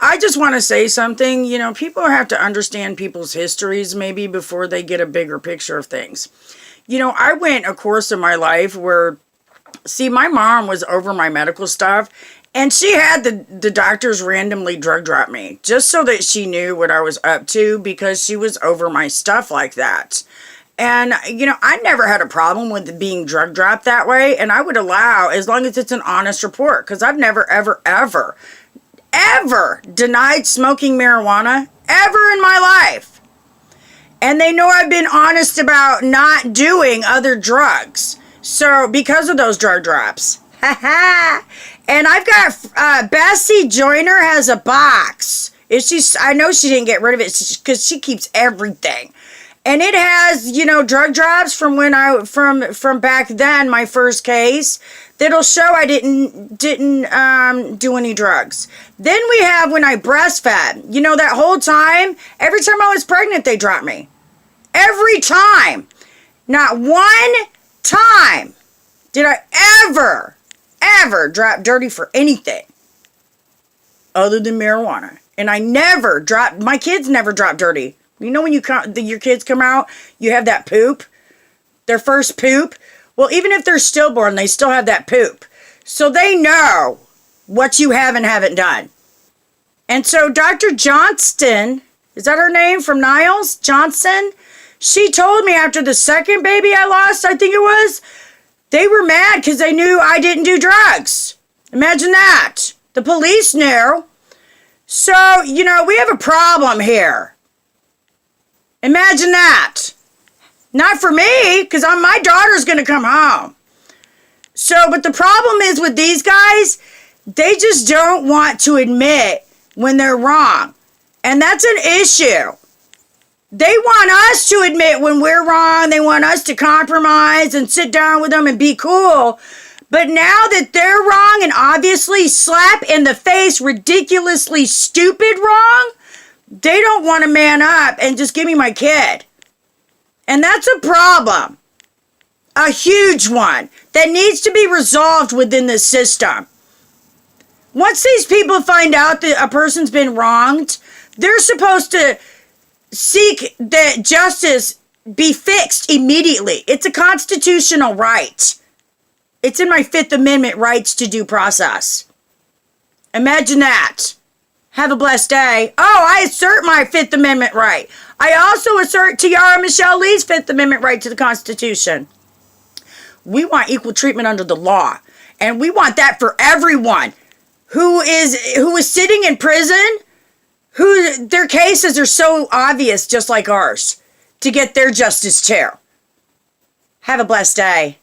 I just want to say something. People have to understand people's histories maybe before they get a bigger picture of things. I went a course in my life where, see, my mom was over my medical stuff, and she had the doctors randomly drug drop me just so that she knew what I was up to, because she was over my stuff like that. And, I never had a problem with being drug dropped that way, and I would allow, as long as it's an honest report, because I've never, ever, ever, ever denied smoking marijuana, ever in my life. And they know I've been honest about not doing other drugs. So, because of those drug drops. And I've got, Bessie Joyner has a box. I know she didn't get rid of it because she keeps everything. And it has, drug drops from from back then, my first case, that'll show I didn't do any drugs. Then we have when I breastfed. That whole time, every time I was pregnant, they dropped me. Every time. Not one time did I ever drop dirty for anything other than marijuana. And I never dropped, my kids never drop dirty. When your kids come out, you have that poop, their first poop. Well, even if they're stillborn, they still have that poop. So they know what you have and haven't done. And so Dr. Johnston, is that her name, from Niles? Johnson? She told me after the second baby I lost, I think it was, they were mad because they knew I didn't do drugs. Imagine that. The police knew. So, we have a problem here. Imagine that. Not for me, because my daughter's going to come home. So, but the problem is with these guys, they just don't want to admit when they're wrong. And that's an issue. They want us to admit when we're wrong. They want us to compromise and sit down with them and be cool. But now that they're wrong and obviously slap in the face ridiculously stupid wrong, they don't want to man up and just give me my kid. And that's a problem. A huge one that needs to be resolved within the system. Once these people find out that a person's been wronged, they're supposed to seek that justice be fixed immediately. It's a constitutional right. It's in my Fifth Amendment rights to due process. Imagine that. Have a blessed day. Oh, I assert my Fifth Amendment right. I also assert Tiara Michelle Lee's Fifth Amendment right to the Constitution. We want equal treatment under the law. And we want that for everyone who is sitting in prison, who their cases are so obvious, just like ours, to get their justice too. Have a blessed day.